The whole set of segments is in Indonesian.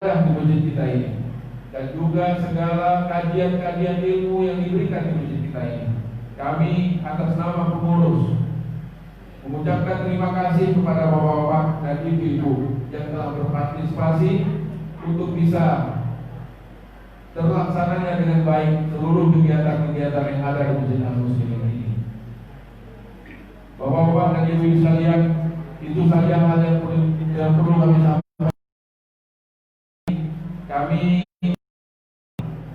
di masjid kita ini, dan juga segala kajian-kajian ilmu yang diberikan di masjid kita ini. Kami atas nama pengurus mengucapkan terima kasih kepada bapak-bapak dan ibu-ibu yang telah berpartisipasi untuk bisa terlaksananya dengan baik seluruh kegiatan-kegiatan yang ada di Masjid Al-Muslimin ini. Bapak-bapak dan ibu-ibu sekalian, itu saja hal yang perlu kami sampaikan. Kami,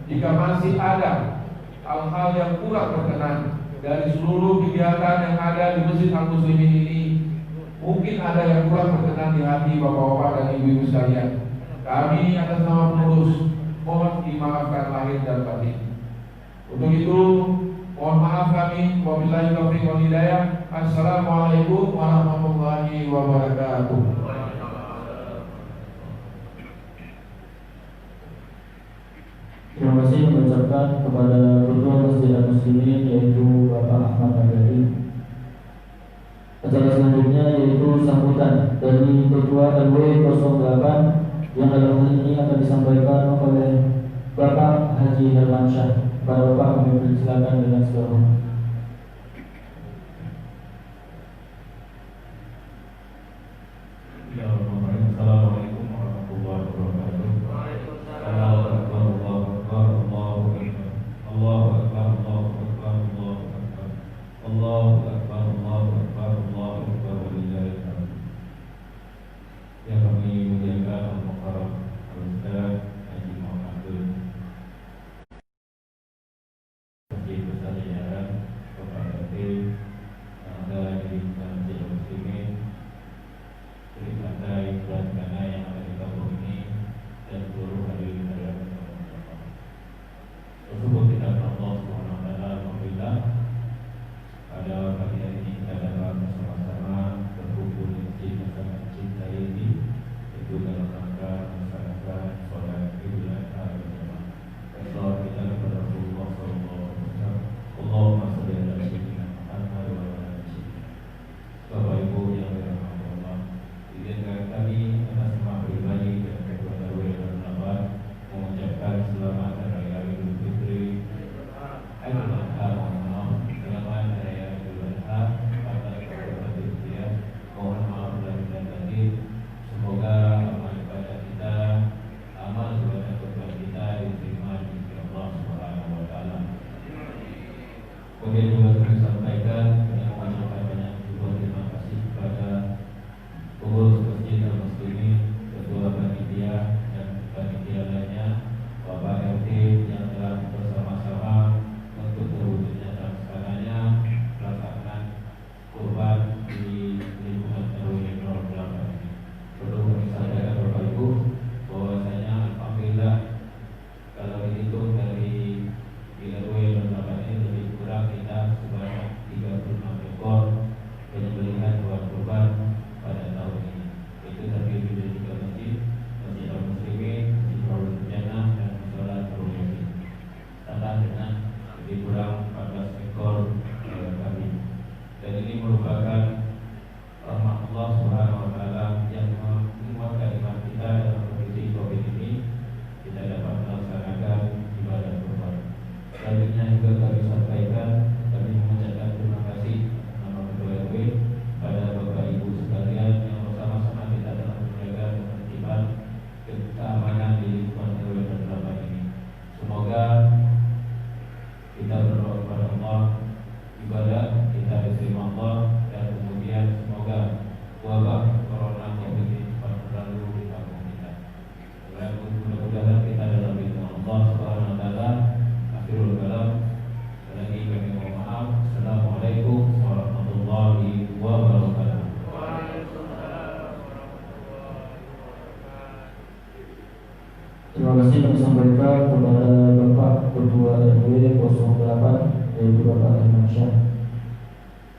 jika masih ada hal-hal yang kurang berkenan dari seluruh kegiatan yang ada di Masjid Al-Muslimin ini, mungkin ada yang kurang berkenan di hati bapak-bapak dan ibu-ibu sekalian, kami atas nama pengurus mohon dimaafkan lahir dan batin. Untuk itu, mohon maaf kami. Wabillahi taufiq wal hidayah. Assalamualaikum warahmatullahi wabarakatuh. Terima kasih mengucapkan kepada Ketua Masjid Al-Muslimin yaitu Bapak Ahmad Nagari. Acara selanjutnya yaitu sambutan dari Ketua RW 08 yang dalam hal ini akan disampaikan oleh Bapak Haji Hermansyah. Kepada Bapak kami persilakan dengan segala hormat. Assalamualaikum warahmatullahi wabarakatuh. Allahu akbar, Allahu akbar, Allahu akbar, Allahu akbar, Allahu akbar, Allahu akbar, Allahu akbar, Allahu akbar, walillahil hamd. Yang kami muliakan Al-Mukarram Al-Ustaz Haji Muhammad Abdul Masjid Besar Jajaran Bapak RT yang ada di Masjid Muslimin, Partai Pelaksana yang ada di kampung ini, dan seluruh hadirin yang tersebut kita Allah Subhanahu wa taala alhamdulillah pada pagi hari ini kita dapat bersama-sama berkumpul di masjid yang sangat cinta ini, itu dalam rangka melaksanakan sholat Idul Adha bersama. Berdoa kita kepada Rasulullah SAW. Allahumma sholli ala sayyidina Muhammad wa ala ali sayyidina. Bapak Ibu yang dirahmati Allah, izinkan kami atas nama pribadi dan Ketua RW 08 mengucapkan selamat Hari Raya Idul Fitri, Idul Adha, selamat Hari Raya Idul Adha pada Bapak Ibu. Mohon maaf lahir dan batin. Semoga amal ibadah kita, amal ibadah korban kita diterima di sisi Allah Subhanahu wa taala. Kemudian juga kami sampaikan dengan mengucapkan banyak terima kasih kepada pengurus Masjid Al-Muslimin, Ketua Panitia dan Panitia lainnya, Bapak RT yang telah bersama-sama untuk terwujudnya terlaksananya pelaksanaan kurban di lingkungan RW 08 ini. Perlu kami sampaikan Bapak Ibu bahwasanya alhamdulillah kalau dihitung dari di RW 08 ini lebih kurang kita sebanyak 36 ekor penyembelihan hewan kurban pada tahun ini. Itu terdiri dari 3 masjid, Masjid Al-Muslimin, Masjid Raudhatul Jannah, dan Musola Nurul Yasin. Tambah dengan lebih kurang 14 ekor kambing. Dan ini merupakan rahmat Allah Subhanahu wa taala yang menguatkan iman kita dalam kondisi Covid ini, kita dapat melaksanakan ibadah kurban. Selanjutnya juga kami sampaikan, kami mengucapkan terima kasih nama Ketua RW pada Bapak Ibu sekalian yang bersama-sama kita dalam menjaga ketertiban dan keamanan di lingkungan RW 08 ini. Semoga kita berdoa kepada Allah, ibadah kita diterima Allah, dan kemudian semoga wabah corona COVID ini cepat berlalu di kampung kita. Dan mudah-mudahan kita dalam lindungan Allah Subhanahu wa taala. Akhirul kalam. Sekali lagi kami mohon maaf. Assalamualaikum warahmatullahi wabarakatuh. Terima kasih kami sampaikan kepada Bapak Ketua RW 08 yaitu Bapak Hermansyah.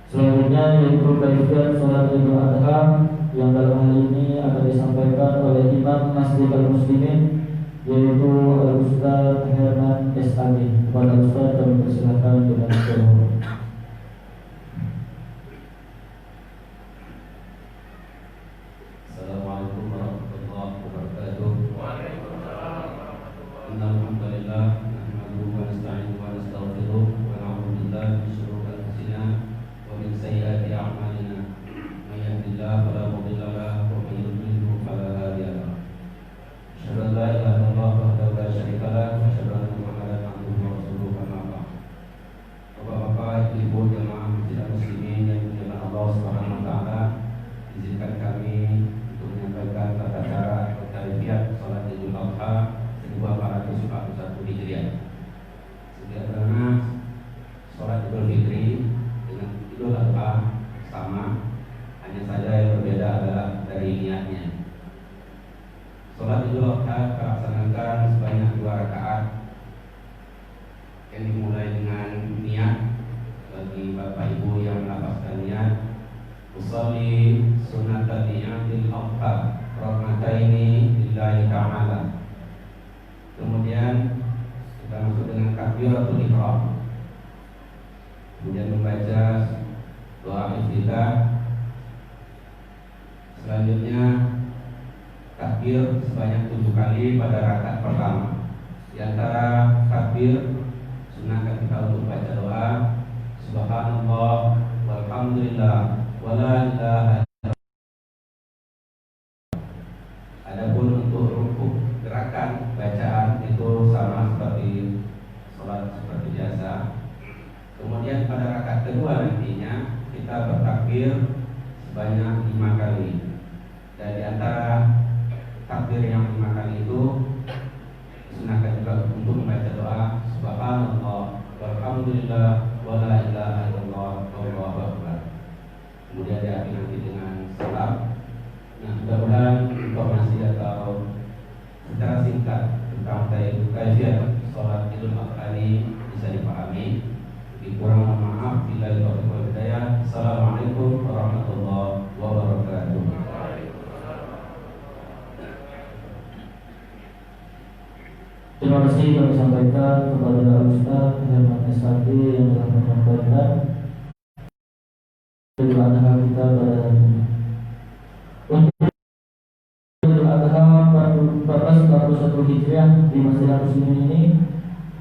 Selanjutnya yaitu kajian sholat Idul Adha yang dalam hal ini akan disampaikan oleh Imam Masjid Al-Muslimin yaitu Al-Ustaz Herman SAG. Kepada Ustaz kami persilakan dengan segala hormat. Assalamualaikum warahmatullahi wabarakatuh. kita laksanakan sebanyak 2 rakaat yang dimulai dengan niat. Bagi Bapak Ibu yang melafazkan niat, usolli sunnatal i'adil awqat rahmataini lillahi ta'ala. Kemudian kita masuk dengan takbiratul ihram, kemudian membaca doa iftitah. Selanjutnya takbir sebanyak 7 kali pada rakaat pertama. Di antara takbir sunahkan kita untuk baca doa Subhanallah walhamdulillah wala ilaha illallah. Adapun untuk rukuk gerakan bacaan itu sama seperti sholat seperti biasa. Kemudian pada rakaat kedua nantinya kita bertakbir sebanyak 5 kali. Dan di antara takbir yang 5 kali itu sunahkan juga untuk membaca doa Subhanallah walhamdulillah wala ilaha illallah wallahu akbar. Kemudian diakhiri nanti dengan salam. Nah, mudah-mudahan informasi atau secara singkat tentang kajian sholat Idul Adha ini bisa dipahami. Kurang mohon maaf bila taufiq wal hidayah. Assalamualaikum warahmatullahi wabarakatuh. Terima kasih kami sampaikan kepada Ustaz Herman SHD yang telah menyampaikan Idul Adha kita pada hari ini. Untuk Idul Adha 1441 Hijriah di Masjidil Muslimin ini,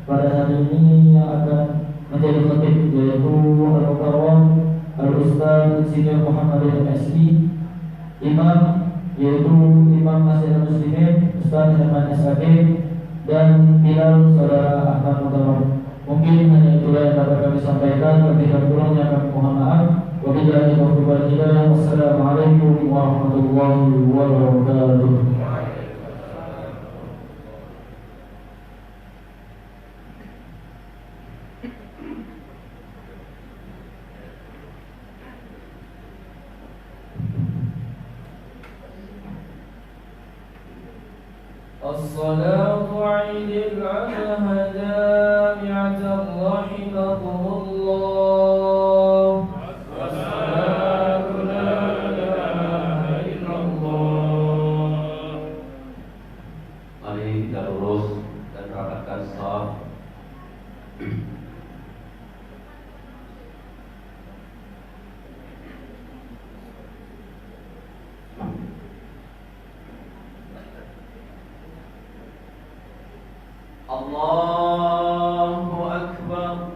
pada hari ini yang akan menjadi khatib yaitu Al-Mukarram Al-Ustaz Insinyur Muhammad MSI, Imam yaitu Imam Masjidil Muslimin Ustaz Herman SHD, dan Bilal Saudara Ahmad Mukarram. Mungkin hanya itulah yang dapat kami sampaikan. Lebih dan kurangnya kami mohon maaf. Wabillahi taufiq wal hidayah. Wassalamualaikum warahmatullahi wabarakatuh. الصلاة عيد العدها جامعة رحمكم الله. والصلاة لا إله إلا الله. Mari kita lurus dan rapatkan shaf. Allahu Akbar.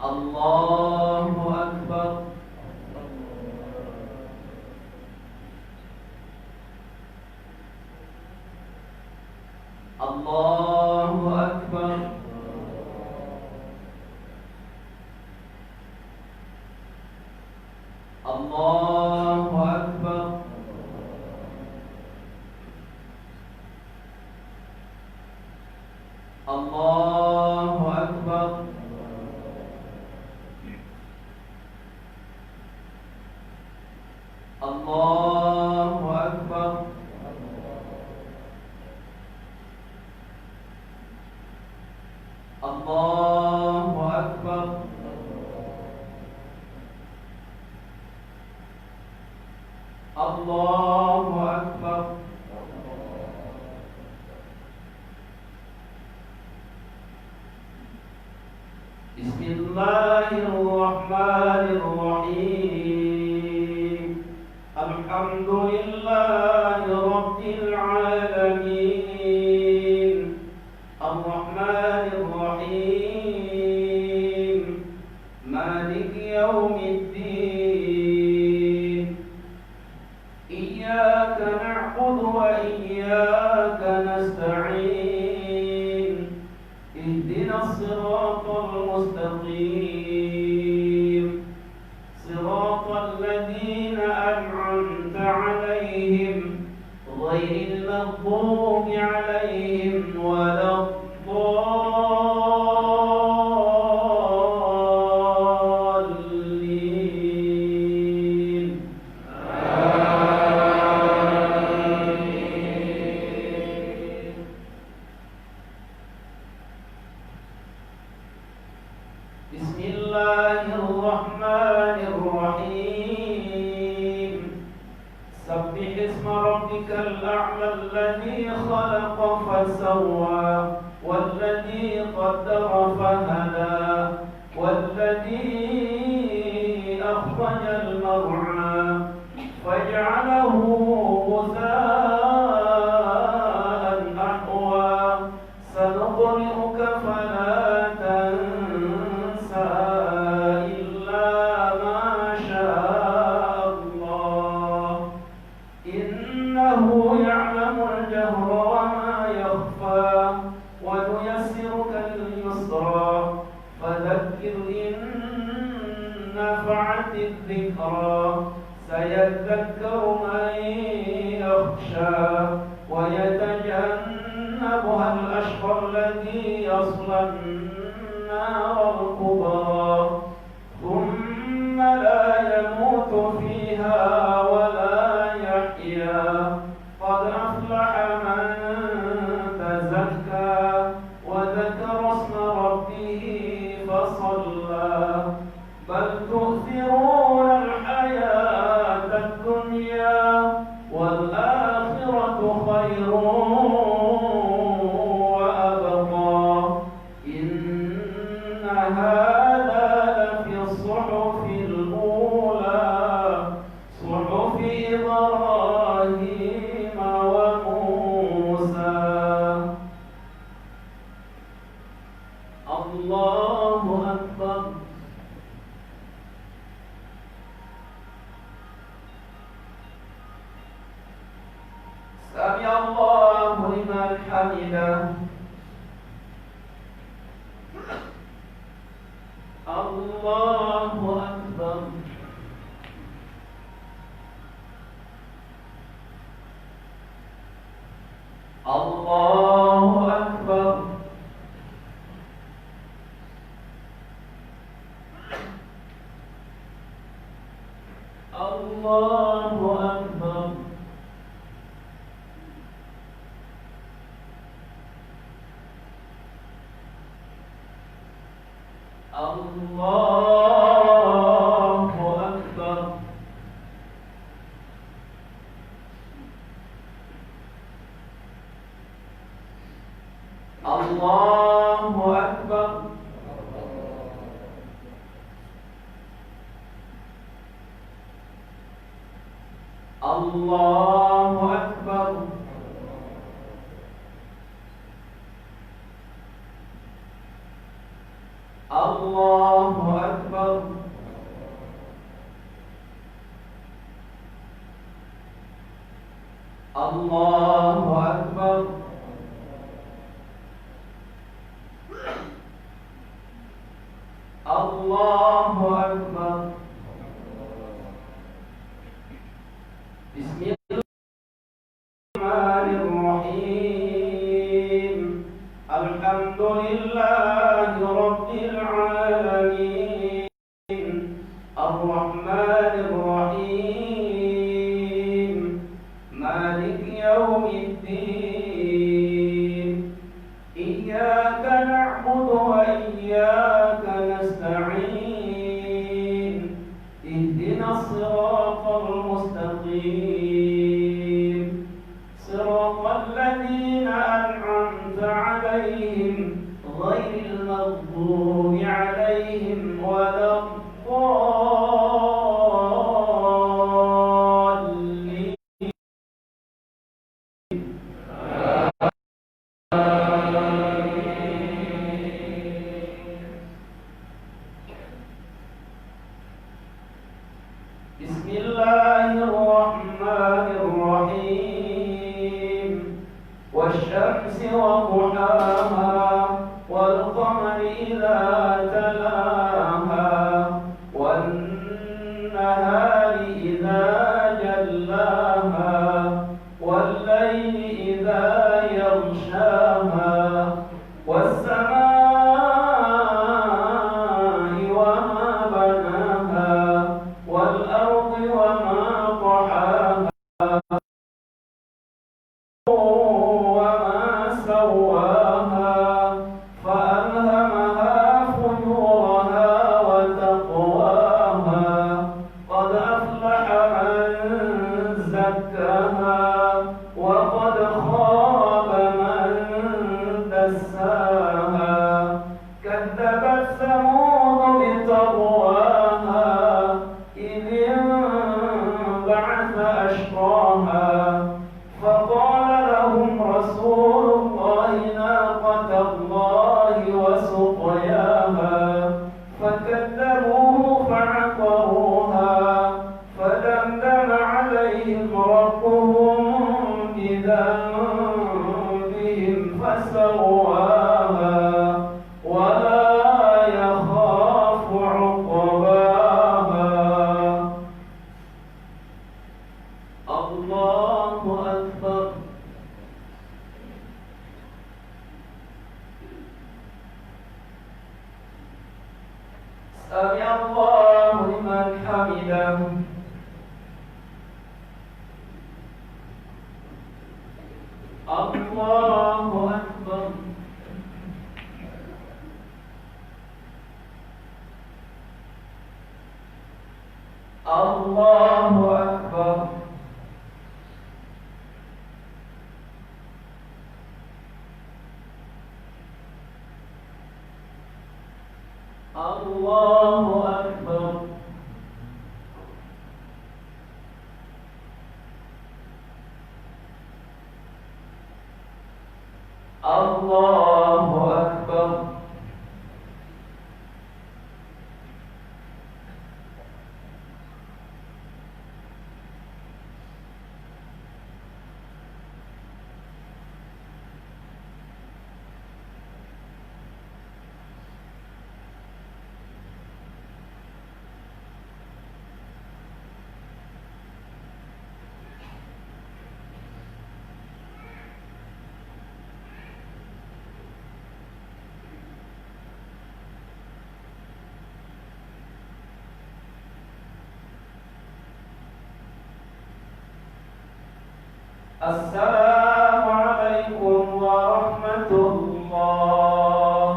Allahu Akbar. Allahu Akbar. Allahu Akbar. Allahu Akbar. Allahu Akbar. Allahu Akbar. Allahu Akbar. Bismillahirrahmanirrahim. Alhamdulillahi Rabbil alamin. Ar-Rahmanir-Rahim. Maliki yaumiddin. Iyyaka na'budu wa iyyaka nasta'in. Ihdinas siratal mustaqim. Siratal ladzina an'amta 'alaihim غير المغضوب عليهم ولا الضالين. بسم الله الرحمن الرحيم. سبح اسم ربك الأعلى الذي خلق فسوى والذي قدر فهدى والذي أخرج المرعى فجعله غثاء أحوى سنقرئك فلا تنسى إلا ما شاء الله إنه يعلم الجهر وما يخفى ونيسرك لليسرى فذكر إن نفعت الذكرى سيذكر من يخشى ويتجنبها الأشقى الذي يصلى النار الكبرى ثم لا يموت فيها ولا يحيا قد أفلح من تزكى وذكر اسم ربه فصلى بل تؤثرون الحياة الدنيا والآخرة خير وأبقى إن هذا لفي الصحف الأولى صحف إبراهيم وموسى. الله أكبر. سمع الله لمن حمده. الله أكبر. الله أكبر. الله أكبر. الله أكبر. الله أكبر. الله أكبر. الله أكبر. الله أكبر. الله أكبر. بسم الله الرحمن الرحيم. الحمد لله رب العالمين الرحمن الرحيم مالك يوم الدين إياك نعبد وإياك نستعين اهدنا الصراط المستقيم صراط الذين أنعمت عليهم غير المغضوب عليهم ولا الضالين. بسم الله الرحمن الرحيم والشمس وضحاها والقمر إذا تلاها والنهار إذا جلاها والليل والليل إذا يغشاها والسماء وما بناها والأرض وما طحاها وما سواها فألهمها فجورها وتقواها قد أفلح من زكاها وقد خاب من دساها كذبت ثمود بطغواها إذ انبعث أشقاها فقال لهم رسول الله ناقة الله وسقياها فكذبوه فعقروها فدمدم عليهم ربهم بذنبهم فسواها ولا يخاف عقباها. الله أكبر. سمع الله لمن حمده. الله أكبر. الله أكبر. الله أكبر. الله أكبر. السلام عليكم ورحمة الله.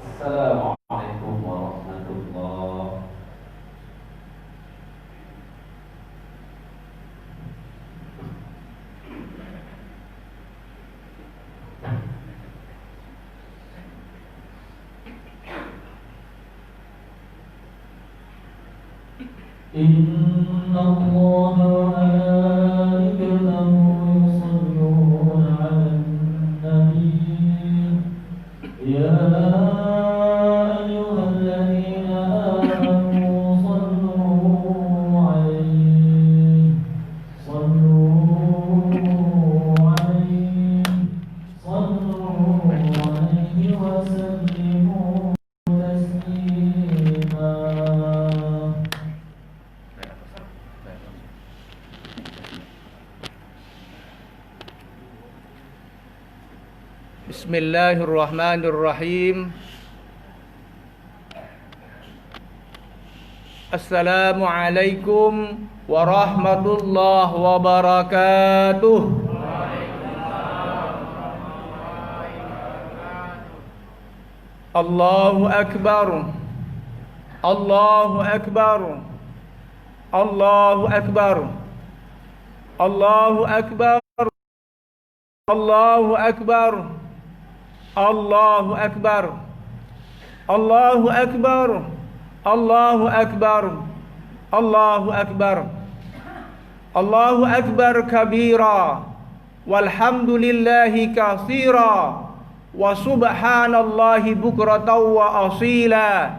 السلام عليكم ورحمة الله. إن الله وملائكته يصلون على النبي يا أيها الذين آمنوا صلوا عليه وسلموا تسليما. Bismillahirrahmanirrahim. Assalamualaikum warahmatullahi wabarakatuh. Allahu akbar. Allahu akbar. Allahu akbar. Allahu akbar. Allahu akbar. Allahu akbar. Allahu akbar. Allahu akbar. Allahu akbar. Allahu akbar kabira walhamdulillahi katsira wa subhanallahi bukratan wa asila.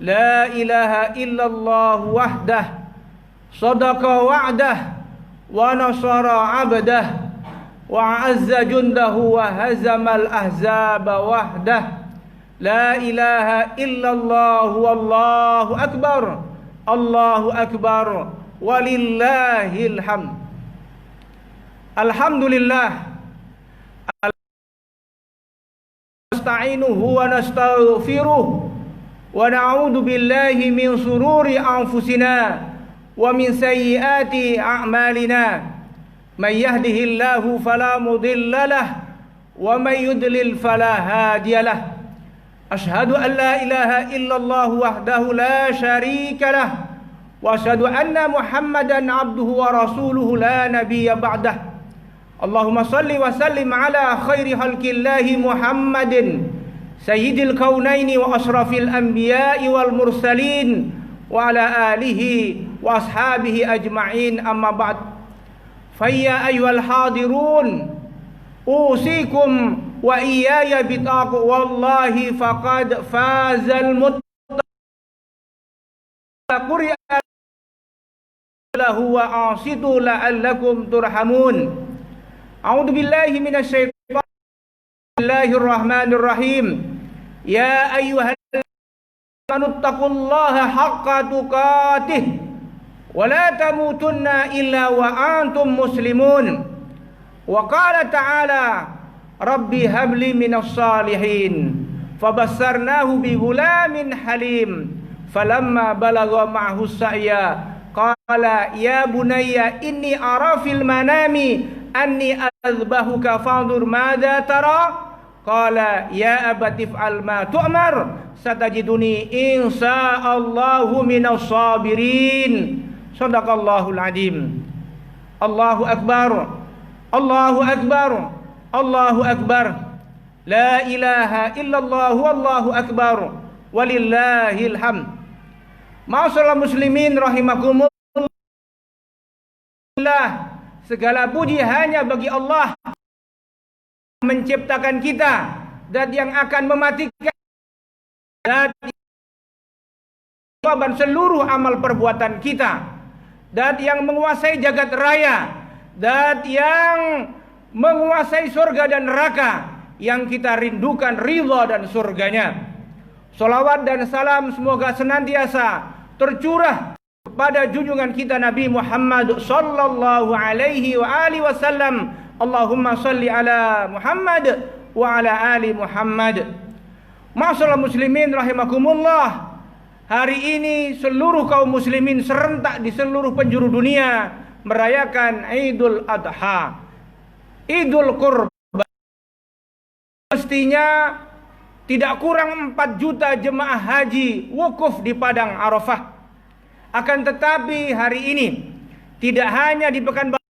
La ilaha illallah wahdah sadaqa wa'dah wa nasara 'abdah wa 'azza jundahu wa hazamal ahzaba wahdah. La ilaha illallah wallahu akbar. Allahu akbar walillahil hamd. Alhamdulillah. Nasta'inuhu wa nastaghfiruh wa na'udzu billahi min shururi anfusina wa min sayyiati a'malina. May yahdihillahu fala mudilla lahu wa may yudlil fala hadiya lahu. Ashhadu an la ilaha illallah wahdahu la syarika lahu wa asyhadu anna Muhammadan abduhu wa rasuluhu la nabiyya ba'dah. Allahumma salli wa sallim ala khairi khalqillahi Muhammadin sayyidil kaunaini wa asrafil anbiya'i wal mursalin wa ala alihi wa ashabihi ajma'in, amma ba'd. Fayya ayyuhal hadirun usikum wa iyaya bitaqwa wallahi faqad fazal muttaqin. Qur'a lahu wa asitu la'allakum turhamun. A'udzu billahi minasyaitonir Bismillahirrahmanirrahim. Ya ayyuhalladzina taqullaha haqqa tuqatih wa la tamutunna illa wa antum muslimun. Wa qala ta'ala Rabbi habli minas salihin fabassarnahu bi ghulamin halim falamma balagha ma'ahu sa'ya qala ya bunayya inni ara fil manami anni azbahuka fanzur madza tara qala ya abati if'al ma tu'mar satajiduni insyaallahu minas sabirin. Shadaqallahul azim. Allahu akbar. Allahu akbar. Allahu akbar. La ilaha illallah wallahu akbar walillahil hamd. Ma'asyiral muslimin rahimakumullah. Segala puji hanya bagi Allah menciptakan kita dan yang akan mematikan dan seluruh amal perbuatan kita, dan yang menguasai jagat raya, dan yang menguasai surga dan neraka, yang kita rindukan ridha dan surganya. Salawat dan salam semoga senantiasa tercurah kepada junjungan kita Nabi Muhammad sallallahu alaihi wa alihi wasallam. Allahumma salli ala Muhammad wa ala ali Muhammad. Ma'asyiral muslimin rahimakumullah. Hari ini seluruh kaum muslimin serentak di seluruh penjuru dunia merayakan Idul Adha, Idul Qurban. Mestinya tidak kurang 4 juta jemaah haji wukuf di Padang Arafah. Akan tetapi hari ini tidak hanya di Pekanbaru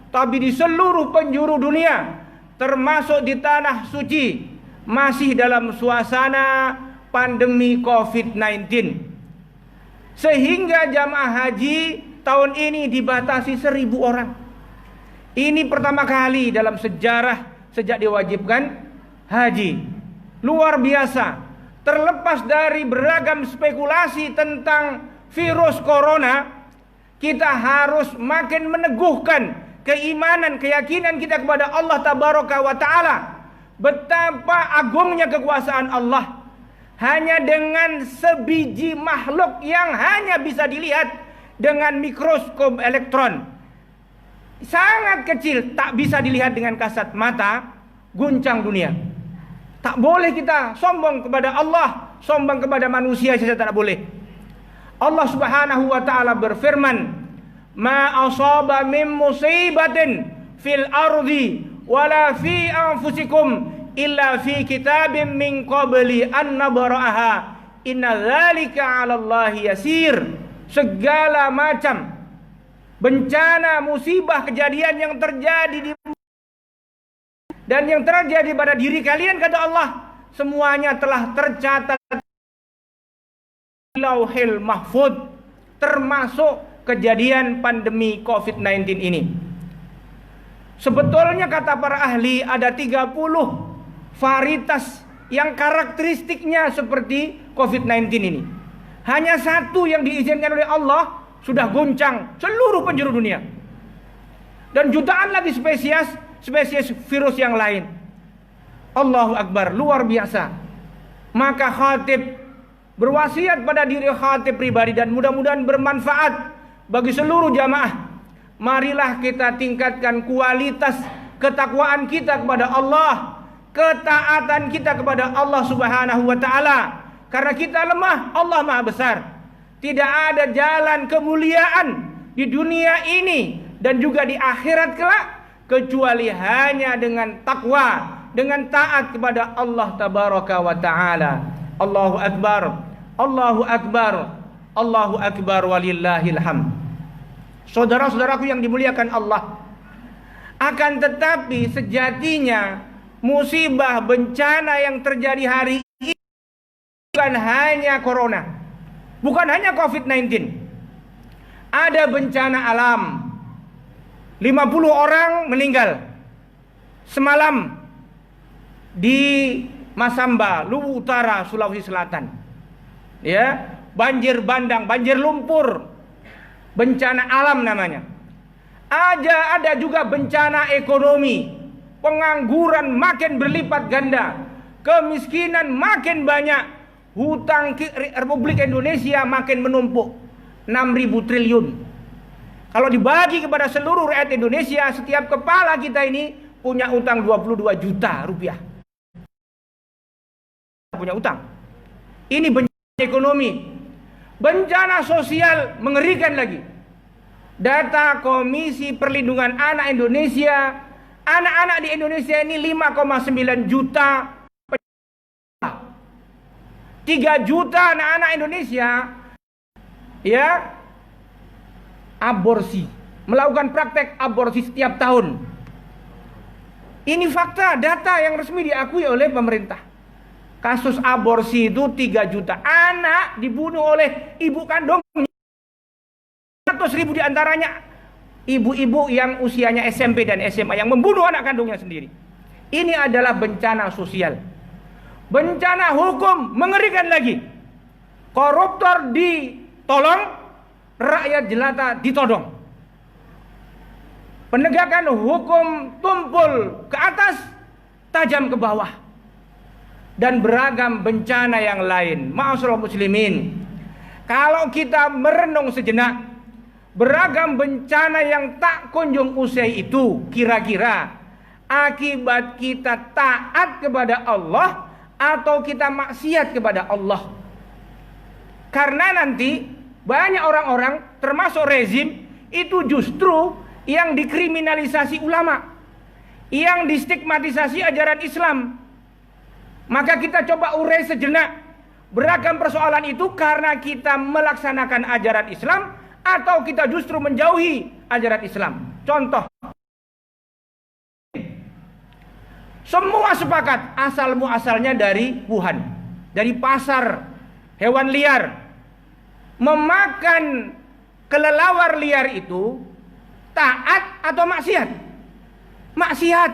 tapi di seluruh penjuru dunia, termasuk di tanah suci, masih dalam suasana pandemi COVID-19. Sehingga jamaah haji tahun ini dibatasi 1.000 orang. Ini pertama kali dalam sejarah sejak diwajibkan haji. Luar biasa. Terlepas dari beragam spekulasi tentang virus corona, kita harus makin meneguhkan keimanan, keyakinan kita kepada Allah Tabaraka wa Ta'ala. Betapa agungnya kekuasaan Allah. Hanya dengan sebiji makhluk yang hanya bisa dilihat dengan mikroskop elektron, sangat kecil, tak bisa dilihat dengan kasat mata, guncang dunia. Tak boleh kita sombong kepada Allah, sombong kepada manusia saja tak boleh. Allah Subhanahu wa Ta'ala berfirman, "Ma asaba min musibatin fil ardi wala fi anfusikum illa fi kitabim min qabli an nabra'aha inna dzalika 'ala Allahi yasir." Segala macam bencana, musibah, kejadian yang terjadi di dan yang terjadi pada diri kalian, kata Allah, semuanya telah tercatat Lauhil Mahfud, termasuk kejadian pandemi COVID-19 ini. Sebetulnya kata para ahli ada 30 varietas yang karakteristiknya seperti COVID-19 ini. Hanya satu yang diizinkan oleh Allah sudah goncang seluruh penjuru dunia. Dan jutaan lagi spesies virus yang lain. Allahu Akbar, luar biasa. Maka khatib berwasiat pada diri khatib pribadi dan mudah-mudahan bermanfaat bagi seluruh jamaah marilah kita tingkatkan kualitas ketakwaan kita kepada Allah, ketaatan kita kepada Allah Subhanahu wa taala. Karena kita lemah, Allah Maha besar. Tidak ada jalan kemuliaan di dunia ini dan juga di akhirat kelak kecuali hanya dengan takwa, dengan taat kepada Allah tabaraka wa taala. Allahu akbar, Allahu akbar, Allahu akbar walillahil hamd. Saudara-saudaraku yang dimuliakan Allah, akan tetapi sejatinya musibah bencana yang terjadi hari ini bukan hanya corona, bukan hanya COVID-19. Ada bencana alam. 50 orang meninggal semalam di Masamba, Luwu Utara, Sulawesi Selatan. Ya, banjir bandang, banjir lumpur. Bencana alam namanya. Ada juga bencana ekonomi. Pengangguran makin berlipat ganda, kemiskinan makin banyak, hutang Republik Indonesia makin menumpuk, 6.000 triliun. Kalau dibagi kepada seluruh rakyat Indonesia, setiap kepala kita ini punya utang 22 juta rupiah. Punya utang. Ini bencana ekonomi. Bencana sosial mengerikan lagi. Data Komisi Perlindungan Anak Indonesia, anak-anak di Indonesia ini 5,9 juta. 3 juta anak-anak Indonesia ya aborsi, melakukan praktek aborsi setiap tahun. Ini fakta, data yang resmi diakui oleh pemerintah. Kasus aborsi itu 3 juta anak dibunuh oleh ibu kandung. 100.000 diantaranya ibu-ibu yang usianya SMP dan SMA yang membunuh anak kandungnya sendiri. Ini adalah bencana sosial. Bencana hukum mengerikan lagi. Koruptor ditolong, rakyat jelata ditodong. Penegakan hukum tumpul ke atas, tajam ke bawah. Dan beragam bencana yang lain. Ma'asyiral muslimin, kalau kita merenung sejenak, beragam bencana yang tak kunjung usai itu kira-kira akibat kita taat kepada Allah atau kita maksiat kepada Allah. Karena nanti banyak orang-orang termasuk rezim itu justru yang dikriminalisasi ulama, yang distigmatisasi ajaran Islam. Maka kita coba urai sejenak beragam persoalan itu karena kita melaksanakan ajaran Islam atau kita justru menjauhi ajaran Islam. Contoh, semua sepakat asal muasalnya dari Wuhan, dari pasar hewan liar. Memakan kelelawar liar itu taat atau maksiat? Maksiat.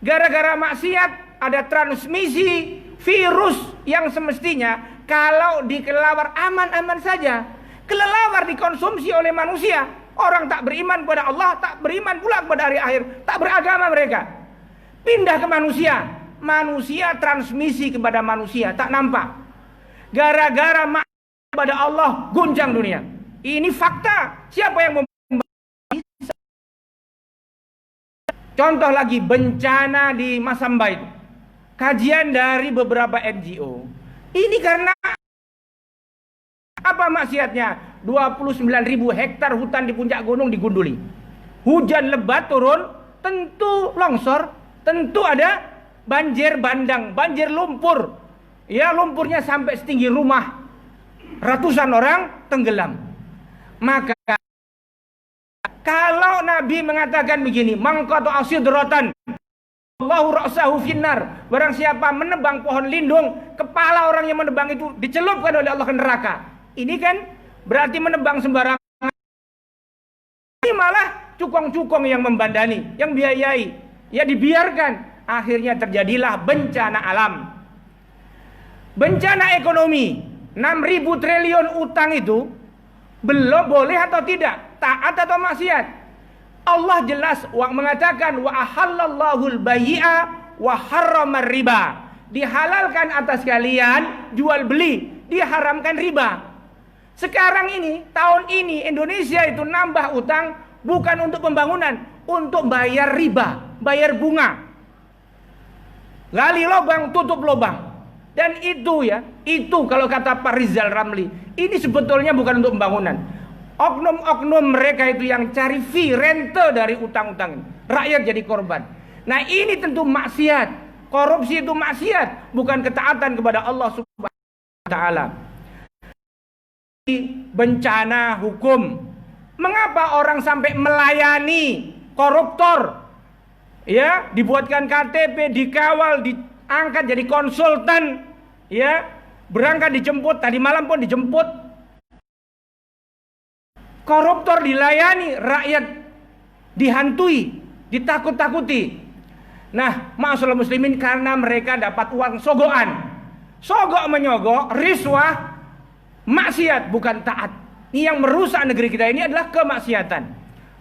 Gara-gara maksiat ada transmisi virus yang semestinya kalau di kelelawar aman-aman saja. Kelelawar dikonsumsi oleh manusia. Orang tak beriman kepada Allah, tak beriman pula kepada hari akhir, tak beragama mereka. Pindah ke manusia. Manusia transmisi kepada manusia, tak nampak. Gara-gara maksiat kepada Allah, guncang dunia. Ini fakta. Siapa yang contoh lagi bencana di Masamba itu. Kajian dari beberapa NGO. Ini karena apa maksiatnya? 29.000 hektar hutan di puncak gunung digunduli. Hujan lebat turun, tentu longsor, tentu ada banjir bandang, banjir lumpur. Ya, lumpurnya sampai setinggi rumah. Ratusan orang tenggelam. Maka kalau Nabi mengatakan begini, mangqatu asyidrotan Allahu ra'sahu finnar, barang siapa menebang pohon lindung, kepala orang yang menebang itu dicelupkan oleh Allah ke neraka. Ini kan berarti menebang sembarangan. Ini malah cukong-cukong yang membandani, yang biayai. Ya dibiarkan, akhirnya terjadilah bencana alam. Bencana ekonomi, 6.000 triliun utang itu belum boleh atau tidak, taat atau maksiat. Allah jelas mengatakan wa ahallallahu al-bai'a wa harramar riba. Dihalalkan atas kalian jual beli, diharamkan riba. Sekarang ini, tahun ini Indonesia itu nambah utang bukan untuk pembangunan, untuk bayar riba, bayar bunga. Gali lubang, tutup lubang. Dan itu ya, itu kalau kata Pak Rizal Ramli, ini sebetulnya bukan untuk pembangunan. Oknum-oknum mereka itu yang cari fee, rente dari utang-utang. Rakyat jadi korban. Nah ini tentu maksiat. Korupsi itu maksiat, bukan ketaatan kepada Allah Subhanahu wa taala. Bencana hukum. Mengapa orang sampai melayani koruptor? Ya, dibuatkan KTP, dikawal, diangkat jadi konsultan, ya, berangkat dijemput, tadi malam pun dijemput. Koruptor dilayani, rakyat dihantui, ditakut-takuti. Nah, ma'asyiral muslimin, karena mereka dapat uang sogokan. Sogok menyogok, riswah, maksiat bukan taat. Ini yang merusak negeri kita ini adalah kemaksiatan.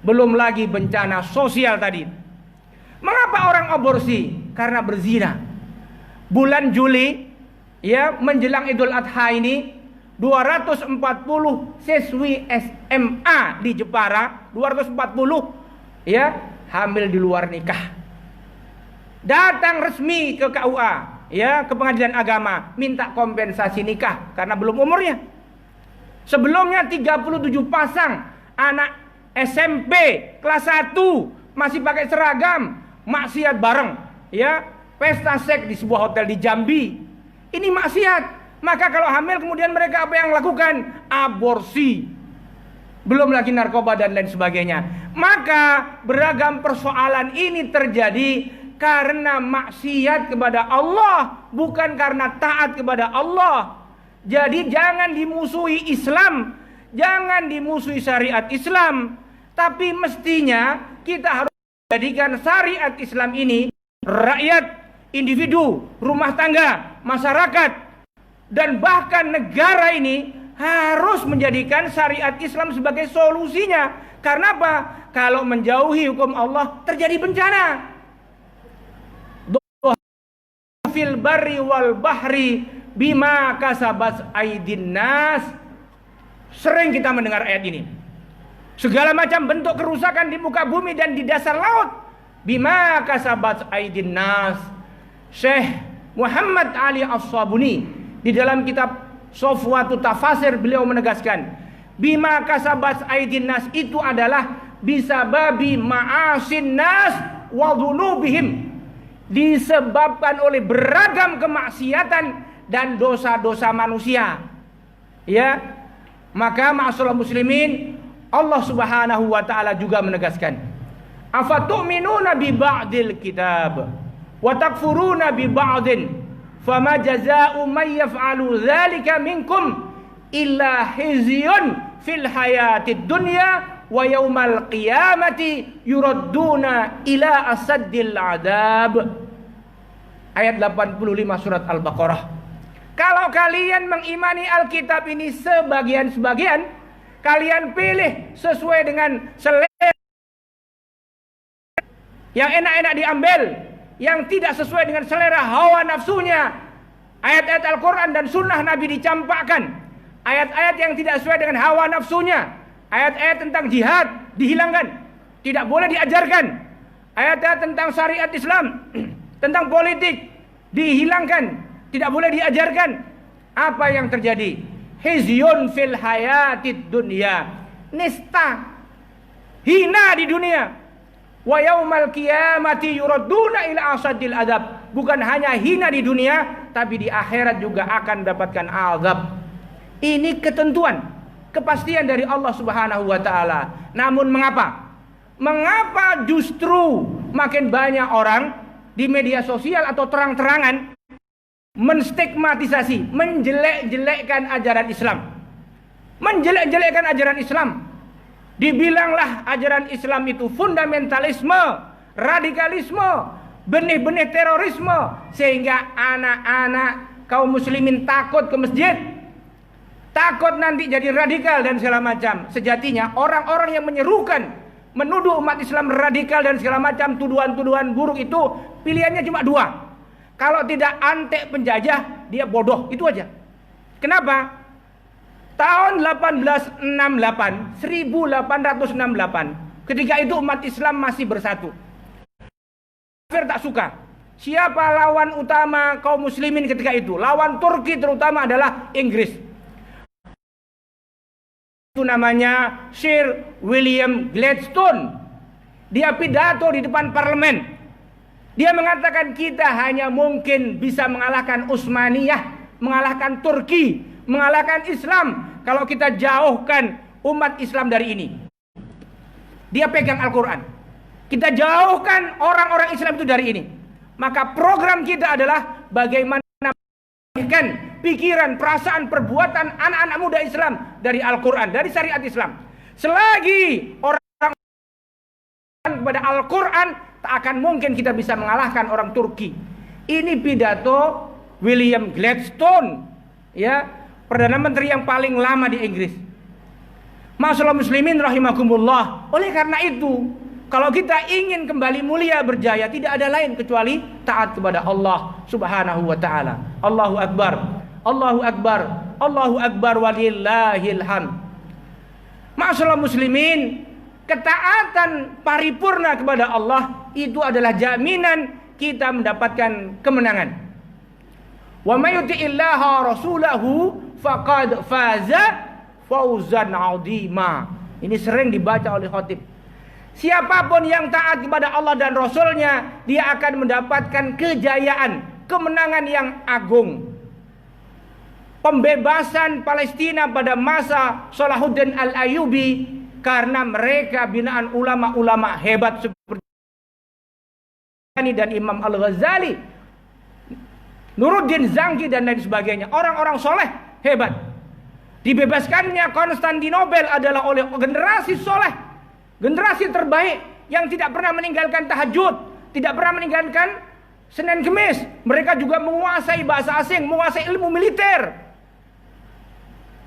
Belum lagi bencana sosial tadi. Mengapa orang aborsi? Karena berzina. Bulan Juli, ya, menjelang Idul Adha ini, 240 siswi SMA di Jepara, 240, ya, hamil di luar nikah. Datang resmi ke KUA, ya, ke Pengadilan Agama, minta kompensasi nikah karena belum umurnya. Sebelumnya 37 pasang anak SMP kelas 1 masih pakai seragam, maksiat bareng, ya, pesta seks di sebuah hotel di Jambi. Ini maksiat. Maka kalau hamil kemudian mereka apa yang lakukan? Aborsi. Belum lagi narkoba dan lain sebagainya. Maka beragam persoalan ini terjadi karena maksiat kepada Allah, bukan karena taat kepada Allah. Jadi jangan dimusuhi Islam, jangan dimusuhi syariat Islam, tapi mestinya kita harus jadikan syariat Islam ini rakyat, individu, rumah tangga, masyarakat, dan bahkan negara ini harus menjadikan syariat Islam sebagai solusinya. Karena apa? Kalau menjauhi hukum Allah terjadi bencana. Fil barri wal bahri bima kasabat aydin nas. Sering kita mendengar ayat ini. Segala macam bentuk kerusakan di muka bumi dan di dasar laut, bima kasabat aydin nas. Syekh Muhammad Ali As-Sabuni di dalam kitab Sofwatu Tafasir beliau menegaskan, bima kasabat aydin nas itu adalah bisababi ma'asin nas wa dzunubihim, disebabkan oleh beragam kemaksiatan dan dosa-dosa manusia. Ya, maka ma'asyiral muslimin, Allah Subhanahu wa taala juga menegaskan, afatu'minuna bi ba'dil kitab wa takfuruna bi ba'din fama jazaa'u may yaf'alu dzalika minkum illa khizyun fil hayatid dunya wa yaumal qiyamati yuradduna ila asaddil adab. Ayat 85 surat Al-Baqarah. Kalau kalian mengimani Alkitab ini sebagian-sebagian, kalian pilih sesuai dengan selera yang enak-enak diambil, yang tidak sesuai dengan selera hawa nafsunya. Ayat-ayat Al-Quran dan sunnah Nabi dicampakkan. Ayat-ayat yang tidak sesuai dengan hawa nafsunya, ayat-ayat tentang jihad dihilangkan, tidak boleh diajarkan. Ayat-ayat tentang syariat Islam, tentang politik dihilangkan, tidak boleh diajarkan. Apa yang terjadi? Khizyun fil hayatid dunya, nista, hina di dunia. Wa yaumal qiyamati yuradduna ila asadil adab. Bukan hanya hina di dunia, tapi di akhirat juga akan mendapatkan azab. Ini ketentuan, kepastian dari Allah Subhanahu wa taala. Namun mengapa? Mengapa justru makin banyak orang di media sosial atau terang-terangan menstigmatisasi, menjelek-jelekkan ajaran Islam. Menjelek-jelekkan ajaran Islam. Dibilanglah ajaran Islam itu fundamentalisme, radikalisme, benih-benih terorisme, sehingga anak-anak kaum muslimin takut ke masjid, takut nanti jadi radikal dan segala macam. Sejatinya orang-orang yang menyerukan, menuduh umat Islam radikal dan segala macam tuduhan-tuduhan buruk itu pilihannya cuma dua. Kalau tidak antek penjajah, dia bodoh, itu aja. Kenapa? Tahun 1868 Ketika itu umat Islam masih bersatu. Kafir tak suka. Siapa lawan utama kaum muslimin ketika itu? Lawan Turki terutama adalah Inggris. Itu namanya Sir William Gladstone. Dia pidato di depan parlemen. Dia mengatakan kita hanya mungkin bisa mengalahkan Utsmaniyah, mengalahkan Turki, mengalahkan Islam kalau kita jauhkan umat Islam dari ini. Dia pegang Al-Quran. Kita jauhkan orang-orang Islam itu dari ini. Maka program kita adalah bagaimana mengalihkan pikiran, perasaan, perbuatan anak-anak muda Islam dari Al-Quran, dari syariat Islam. Selagi orang kepada Al-Quran, tak akan mungkin kita bisa mengalahkan orang Turki. Ini pidato William Gladstone, ya, Perdana Menteri yang paling lama di Inggris. Masalah muslimin rahimakumullah. Oleh karena itu, kalau kita ingin kembali mulia berjaya, tidak ada lain kecuali taat kepada Allah Subhanahu wa taala. Allahu akbar. Allahu akbar. Allahu akbar walillahil hamd. Masalah muslimin, ketaatan paripurna kepada Allah itu adalah jaminan kita mendapatkan kemenangan. Wa may yuti'illaha rasulahu faqad faza fawzan 'azima. Ini sering dibaca oleh khatib. Siapapun yang taat kepada Allah dan Rasulnya, dia akan mendapatkan kejayaan, kemenangan yang agung. Pembebasan Palestina pada masa Salahuddin Al-Ayyubi karena mereka binaan ulama-ulama hebat seperti dan Imam Al-Ghazali, Nuruddin Zangki dan lain sebagainya. Orang-orang soleh hebat. Dibebaskannya Konstantinopel adalah oleh generasi soleh. Generasi terbaik yang tidak pernah meninggalkan tahajud, tidak pernah meninggalkan Senin Kemis. Mereka juga menguasai bahasa asing, menguasai ilmu militer.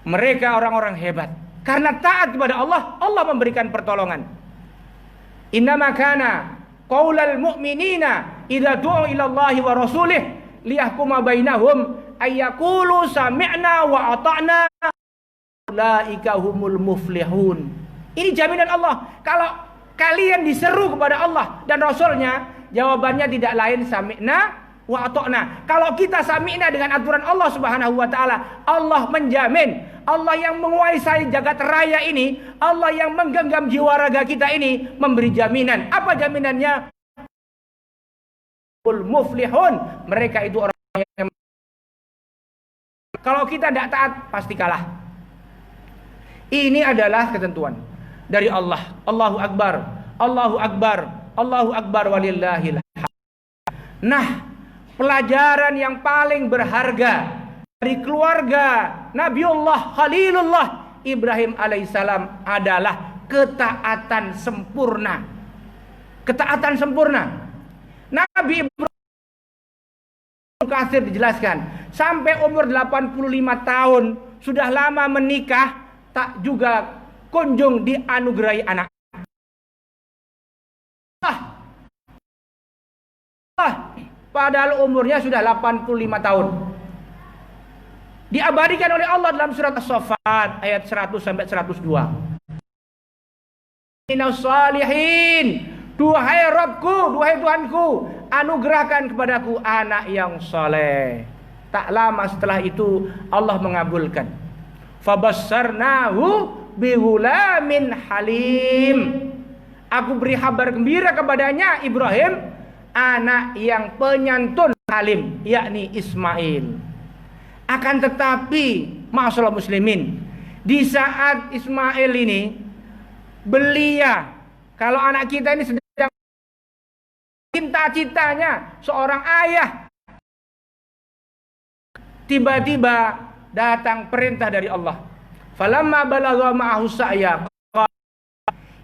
Mereka orang-orang hebat. Karena taat kepada Allah, Allah memberikan pertolongan. Innama kana qaulal mu'minina idza du'u ila Allahi wa rasulih liyahkuma bainahum ayyaqulu sami'na wa ata'na ulaika humul muflihun. Ini jaminan Allah. Kalau kalian diseru kepada Allah dan Rasulnya, jawabannya tidak lain sami'na wa ata'na. Kalau kita sami'na dengan aturan Allah Subhanahu wa taala, Allah menjamin. Allah yang menguasai jagat raya ini, Allah yang menggenggam jiwa raga kita ini memberi jaminan. Apa jaminannya? Muflihun. Mereka itu orang yang kalau kita tidak taat pasti kalah. Ini adalah ketentuan dari Allah. Allahu akbar. Allahu akbar. Allahu akbar walillahil hamd. Nah, pelajaran yang paling berharga dari keluarga Nabiullah Khalilullah Ibrahim alaihissalam adalah ketaatan sempurna. Ketaatan sempurna. Nabi Ibrahim Katsir dijelaskan, sampai umur 85 tahun sudah lama menikah, tak juga kunjung dianugerahi anak. Padahal umurnya sudah 85 tahun. Diabadikan oleh Allah dalam surat As-Saffat ayat 100 sampai 102. Minas salihin, duhai Rabbku, duhai Tuhanku, anugerahkan kepadaku anak yang saleh. Tak lama setelah itu Allah mengabulkan. Fabassarnahu bihulamin halim. Aku beri kabar gembira kepadanya Ibrahim, anak yang penyantun halim, yakni Ismail. Akan tetapi masalah muslimin, di saat Ismail ini belia, kalau anak kita ini sedang cita-citanya seorang ayah, tiba-tiba datang perintah dari Allah. Falamma balagha ma'ahu sa'ya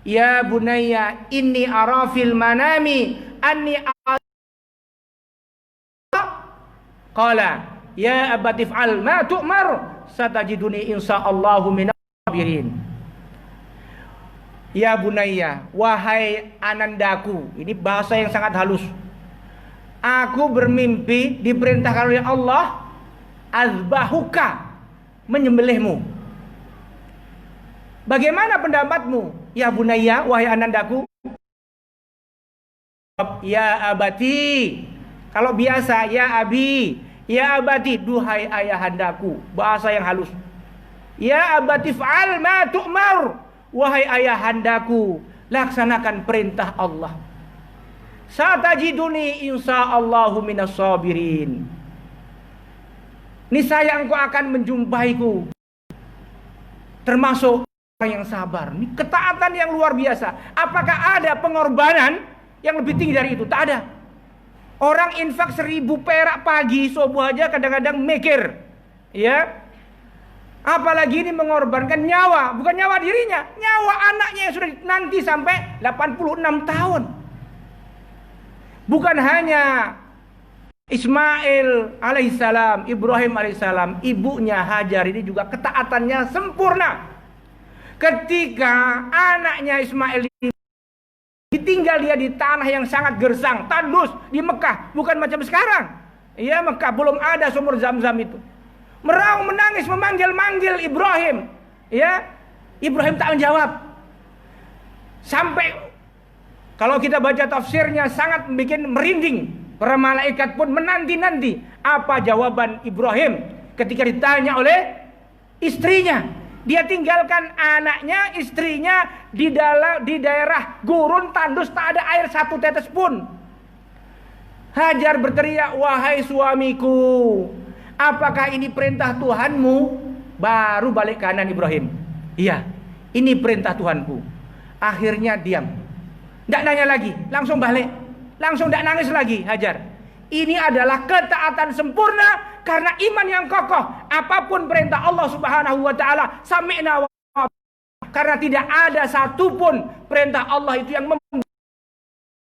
ya bunayya inni ara fil manami anni qala ya abati fa'al ma tu'mar satajiduni insyaallahu minas sabirin. Ya bunayya, wahai anandaku, ini bahasa yang sangat halus. Aku bermimpi diperintahkan oleh Allah azbahuka, menyembelihmu. Bagaimana pendapatmu? Ya bunayya, wahai anandaku. Ya abati. Kalau biasa ya abi, ya abati, duhai ayahandaku. Bahasa yang halus. Ya abati fa'al ma tu'mar. Wahai ayahandaku, laksanakan perintah Allah. Satajiduni insyaallahu minas sabirin. Niscaya engkau akan menjumpaiku termasuk orang yang sabar. Ini ketaatan yang luar biasa. Apakah ada pengorbanan yang lebih tinggi dari itu? Tak ada. Orang infak 1000 perak pagi subuh aja kadang-kadang mikir, ya. Apalagi ini mengorbankan nyawa, bukan nyawa dirinya, nyawa anaknya yang sudah nanti sampai 86 tahun. Bukan hanya Ismail alaihissalam, Ibrahim alaihissalam, ibunya Hajar ini juga ketaatannya sempurna. Ketika anaknya Ismail ditinggal dia di tanah yang sangat gersang, tandus di Mekah, bukan macam sekarang. Ya, Mekah belum ada sumur Zam-Zam itu. Meraung menangis memanggil-manggil Ibrahim. Ya, Ibrahim tak menjawab. Sampai kalau kita baca tafsirnya sangat bikin merinding. Para malaikat pun menanti-nanti apa jawaban Ibrahim ketika ditanya oleh istrinya. Dia tinggalkan anaknya, istrinya di daerah gurun tandus, tak ada air satu tetes pun. Hajar berteriak, wahai suamiku, apakah ini perintah Tuhanmu? Baru balik kanan Ibrahim. Iya, ini perintah Tuhanku. Akhirnya diam. Tidak nanya lagi, langsung balik. Langsung tidak nangis lagi Hajar. Ini adalah ketaatan sempurna karena iman yang kokoh. Apapun perintah Allah Subhanahu wa taala, sami'na wa ata'na. Karena tidak ada satupun perintah Allah itu yang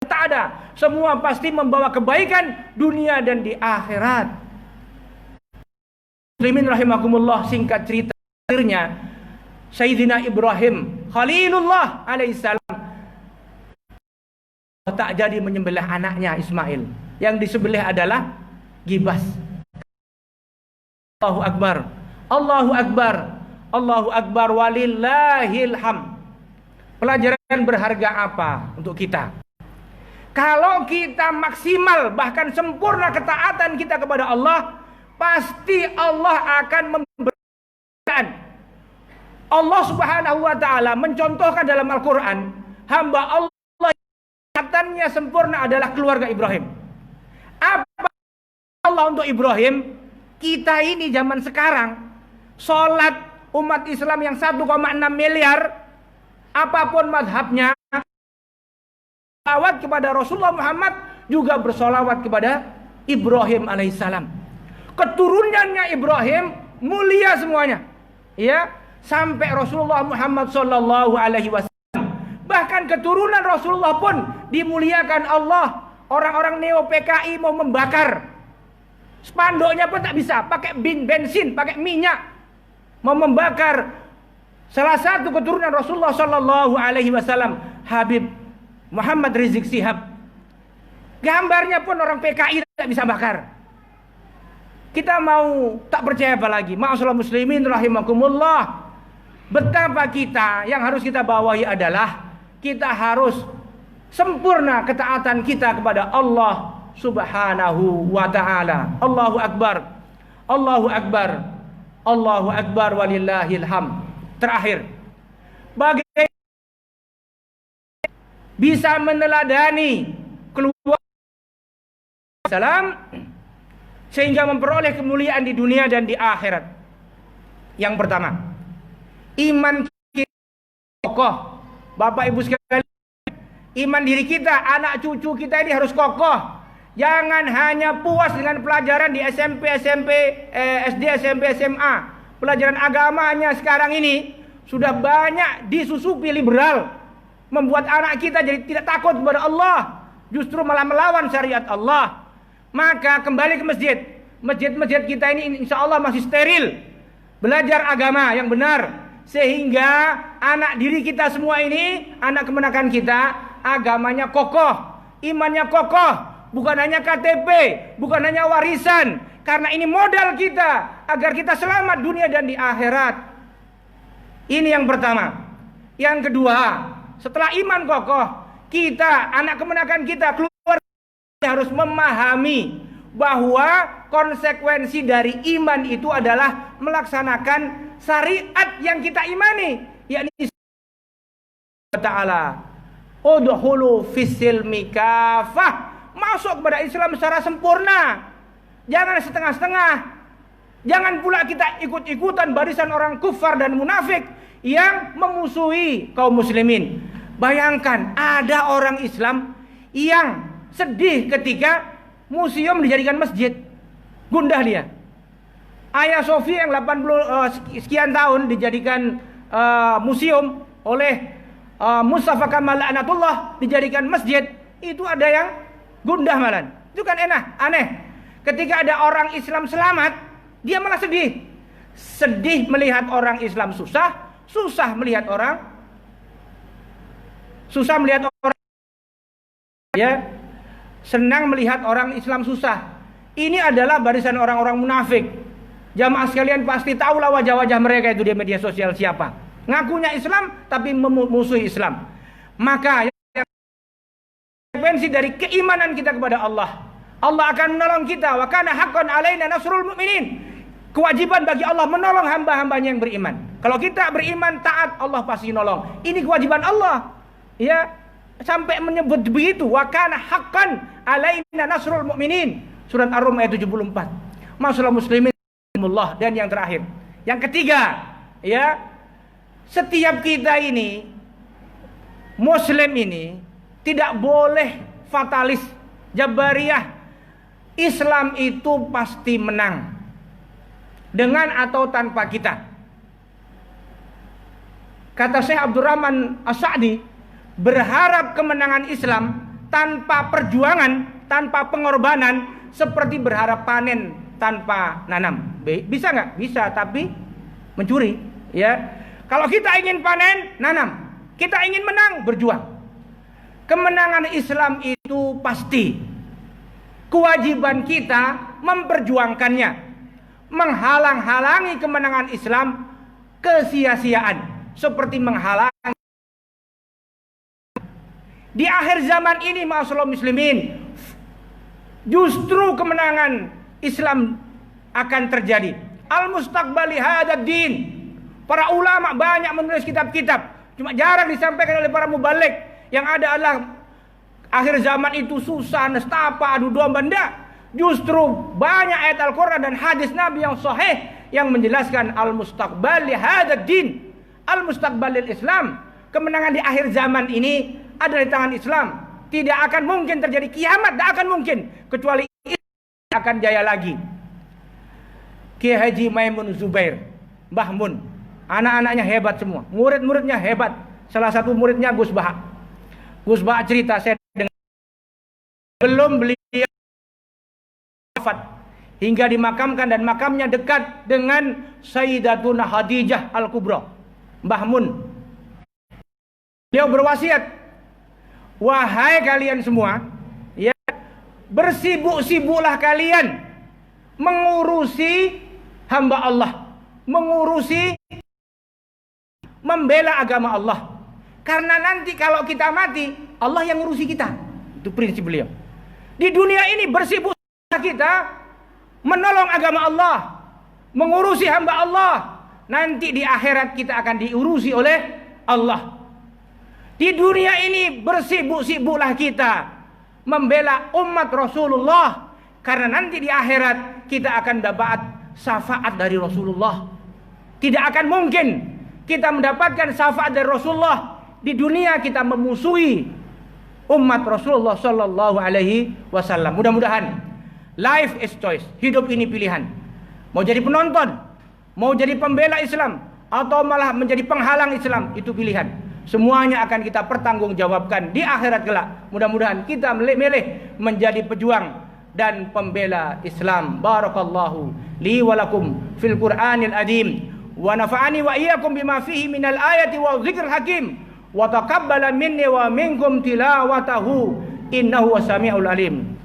tak ada. Semua pasti membawa kebaikan dunia dan di akhirat. Muslimin rahimakumullah, singkat cerita akhirnya Sayyidina Ibrahim Khalilullah alaihissalam tak jadi menyembelih anaknya Ismail. Yang disembelih adalah gibas. Allahu Akbar, Allahu Akbar, Allahu Akbar, walillahil hamd. Pelajaran berharga apa untuk kita? Kalau kita maksimal bahkan sempurna ketaatan kita kepada Allah, pasti Allah akan memberikan. Allah Subhanahu wa taala mencontohkan dalam Al-Qur'an, hamba Allah ketaatannya sempurna adalah keluarga Ibrahim. Apa Allah untuk Ibrahim? Kita ini zaman sekarang, sholat umat Islam yang 1,6 miliar, apapun mazhabnya, salawat kepada Rasulullah Muhammad, juga bersolawat kepada Ibrahim alaihissalam. Keturunannya Ibrahim mulia semuanya, ya, sampai Rasulullah Muhammad sallallahu alaihi wasallam. Bahkan keturunan Rasulullah pun dimuliakan Allah. Orang-orang neo PKI mau membakar spanduknya pun tak bisa, pakai bensin, pakai minyak, mau membakar salah satu keturunan Rasulullah sallallahu alaihi wasallam, Habib Muhammad Rizik Syihab. Gambarnya pun orang PKI tak bisa bakar. Kita mau tak percaya apa lagi? Ma'asyiral muslimin rahimakumullah. Betapa kita yang harus kita bawahi adalah kita harus sempurna ketaatan kita kepada Allah Subhanahu wa ta'ala. Allahu Akbar, Allahu Akbar, Allahu Akbar, walillahil hamd. Terakhir, bagaimana bisa meneladani keluarga salam sehingga memperoleh kemuliaan di dunia dan di akhirat? Yang pertama, iman kita kokoh. Bapak Ibu sekalian, iman diri kita, anak cucu kita ini harus kokoh. Jangan hanya puas dengan pelajaran di SMP, SD, SMP, SMA. Pelajaran agamanya sekarang ini sudah banyak disusupi liberal, membuat anak kita jadi tidak takut kepada Allah, justru malah melawan syariat Allah. Maka kembali ke masjid. Masjid-masjid kita ini insya Allah masih steril. Belajar agama yang benar, sehingga anak diri kita semua ini, anak kemenakan kita, agamanya kokoh, imannya kokoh, bukan hanya KTP, bukan hanya warisan, karena ini modal kita agar kita selamat dunia dan di akhirat. Ini yang pertama. Yang kedua, setelah iman kokoh, kita, anak kemenakan kita, keluarga harus memahami bahwa konsekuensi dari iman itu adalah melaksanakan syariat yang kita imani, yakni Ta'ala udhulu fisilmi kafah, masuk kepada Islam secara sempurna, jangan setengah-setengah. Jangan pula kita ikut-ikutan barisan orang kufar dan munafik yang memusuhi kaum muslimin. Bayangkan ada orang Islam yang sedih ketika museum dijadikan masjid. Gundah dia. Hagia Sophia yang 80 sekian tahun dijadikan museum oleh Mustafa Kamal La'natullah, dijadikan masjid. Itu ada yang gundah malan. Itu kan aneh. Ketika ada orang Islam selamat, dia malah sedih. Sedih melihat orang Islam susah melihat orang ya, senang melihat orang Islam susah. Ini adalah barisan orang-orang munafik. Jamaah sekalian pasti tahulah wajah-wajah mereka itu di media sosial siapa. Ngakunya Islam tapi memusuhi Islam. Maka konsekuensi dari keimanan kita kepada Allah, Allah akan menolong kita. Wa kana haqqan alaina nasrul mu'minin. Kewajiban bagi Allah menolong hamba-hambanya yang beriman. Kalau kita beriman taat, Allah pasti nolong. Ini kewajiban Allah. Ya, sampai menyebut begitu. Wa kana haqqan alaina nasrul mu'minin. Surat Ar-Rum ayat 74. Masalah muslimin Allah. Dan yang terakhir, yang ketiga, ya, setiap kita ini muslim ini tidak boleh fatalis, jabariyah. Islam itu pasti menang dengan atau tanpa kita. Kata Syekh Abdurrahman As-Sa'di, berharap kemenangan Islam tanpa perjuangan, tanpa pengorbanan, seperti berharap panen tanpa nanam. Bisa nggak? Bisa, tapi mencuri. Ya, kalau kita ingin panen, nanam. Kita ingin menang, berjuang. Kemenangan Islam itu pasti. Kewajiban kita memperjuangkannya. Menghalang-halangi kemenangan Islam kesia-siaan, seperti menghalangi. Di akhir zaman ini, ma'asyiral muslimin, justru kemenangan Islam akan terjadi. Al-mustaqbali hadad din. Para ulama banyak menulis kitab-kitab, cuma jarang disampaikan oleh para mubalik. Yang ada adalah akhir zaman itu susah, nestapa, adu domba. Justru banyak ayat Al-Quran dan hadis Nabi yang sahih yang menjelaskan al-mustaqbali hadad din, al-mustaqbalil Islam. Kemenangan di akhir zaman ini ada di tangan Islam. Tidak akan mungkin terjadi kiamat, tidak akan mungkin kecuali Islam akan jaya lagi. Kiai Haji Maimun Zubair, Mbah Mun, anak-anaknya hebat semua, murid-muridnya hebat. Salah satu muridnya Gus Bahak. Gus Bahak cerita, saya dengar, belum beliau wafat hingga dimakamkan, dan makamnya dekat dengan Sayyidatuna Khadijah Al-Kubra, Mbah Mun. Beliau berwasiat, wahai kalian semua, ya, bersibuk-sibuklah kalian mengurusi hamba Allah, mengurusi membela agama Allah. Karena nanti kalau kita mati, Allah yang ngurusi kita. Itu prinsip beliau. Di dunia ini bersibuk kita menolong agama Allah, mengurusi hamba Allah. Nanti di akhirat kita akan diurusi oleh Allah. Di dunia ini bersibuk-sibuklah kita membela umat Rasulullah, karena nanti di akhirat kita akan dapat syafaat dari Rasulullah. Tidak akan mungkin kita mendapatkan syafaat dari Rasulullah di dunia kita memusuhi umat Rasulullah sallallahu alaihi wasallam. Mudah-mudahan life is choice, hidup ini pilihan. Mau jadi penonton, mau jadi pembela Islam, atau malah menjadi penghalang Islam, itu pilihan. Semuanya akan kita pertanggungjawabkan di akhirat kelak. Mudah-mudahan kita milih menjadi pejuang dan pembela Islam. Barakallahu li wa lakum fil Qur'anil Azim, wa nafa'ani wa iyyakum bima fihi minal ayati wa dzikril hakim, wa taqabbala minni wa minkum tilawatahu innahu wasami'ul alim.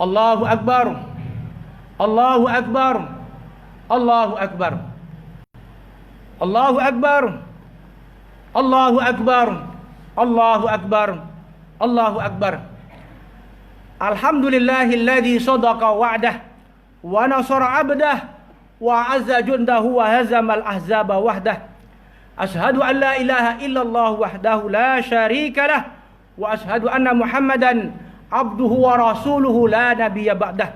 Allahu Akbar. Allahu Akbar. Allahu Akbar. Allahu Akbar. Allahu Akbar. Allahu Akbar. Allahu Akbar. Alhamdulillahilladzi sadaqa wa'dah wa nasara 'abdah wa 'azza jundahu wa hazamal ahzaba wahdah. Ashhadu an la ilaha illallah wahdahu la syarika lah wa ashhadu anna Muhammadan abduhu wa rasuluhu la nabiyya ba'dah.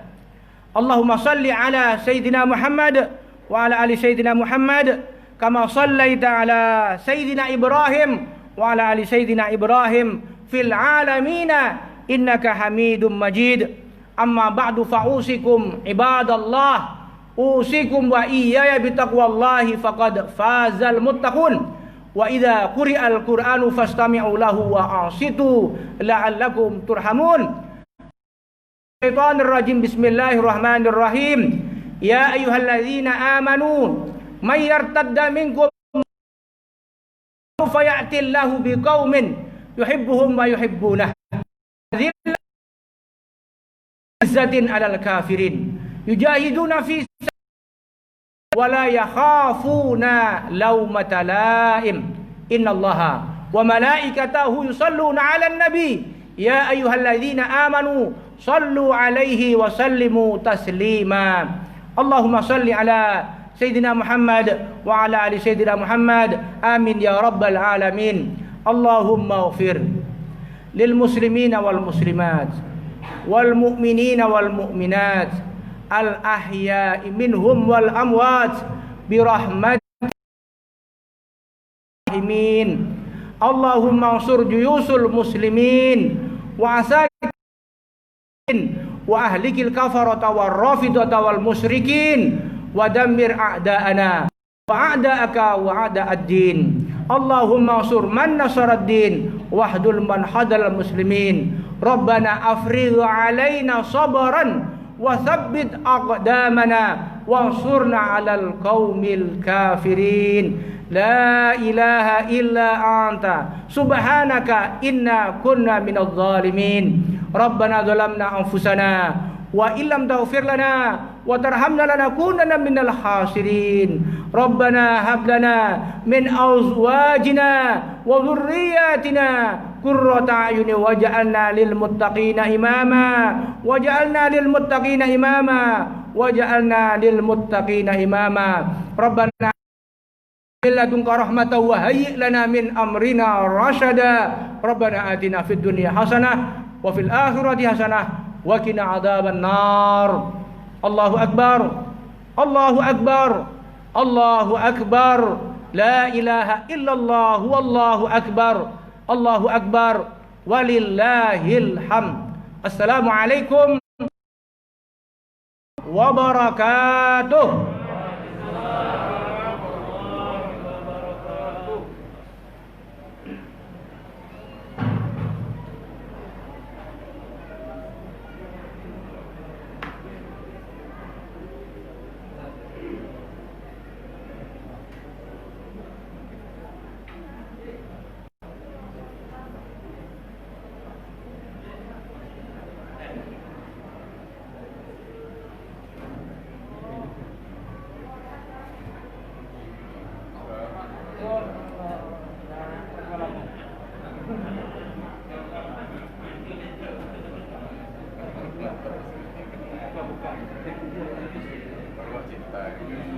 Allahumma salli ala sayyidina Muhammad wa ala ali sayyidina Muhammad kama sallaita ala sayyidina Ibrahim wa ala ali sayyidina Ibrahim fil alamina innaka Hamidum Majid. Amma ba'du fa'usikum ibadallah usikum wa iyaya bitaqwallahi faqad fazal muttaqun. Wa idza quri'al qur'anu fastami'u lahu wa ansitu la'allakum turhamun. Syaitanir rajim. Bismillahirrahmanirrahim. Ya ayyuhalladzina amanu may yartadda minkum faya'tillahu biqaumin yuhibbuhum wa yuhibbunah. Izzatin 'alal kafirin yujahiduna fi wala yakhafuna laumata laim. Innallaha wa malaikatahu yusalluna 'alan nabi ya ayyuhalladzina amanu sallu 'alaihi wa sallimu taslima. Allahumma salli ala sayyidina Muhammad wa ala ali sayyidina Muhammad. Amin ya rabbal alamin. Allahumma ighfir lil muslimina wal muslimat wal mu'minina wal mu'minat al ahya'i minhum wal amwat bi rahmatin. Allahumma ansur juyusul muslimin wa asakin wa ahlikil kafarata war rafidata wal musyrikin wa dammir a'da'ana wa a'da'aka wa a'da'ad-din. Allahumma ansur man nasaraddin wahdul man hadal muslimin. Rabbana afrigh alaina sabran wa tsabbit aqdamana wansurna 'alal qaumil kafirin. La ilaha illa anta subhanaka inna kunna minadh dhalimin. Rabbana zalamna anfusana wa illam taghfir lana wa tarhamna lanakunanna minal khasirin. Rabbana hab lana min azwajina wa dhurriyyatina qurrata a'yun waj'alna lil muttaqina imama waj'alna lil muttaqina imama waj'alna lil muttaqina imama. Rabbana min ladunka rahmatan wa hayyi' lana min amrina rasyada. Rabbana atina fid dunya hasanah wa fil akhirati hasanah wa qina adzaban nar. Allahu akbar. Allahu akbar. Allahu akbar. La ilaha illallah wallahu akbar. Allahu akbar walillahil hamd. Assalamualaikum wabarakatuh. Cinta.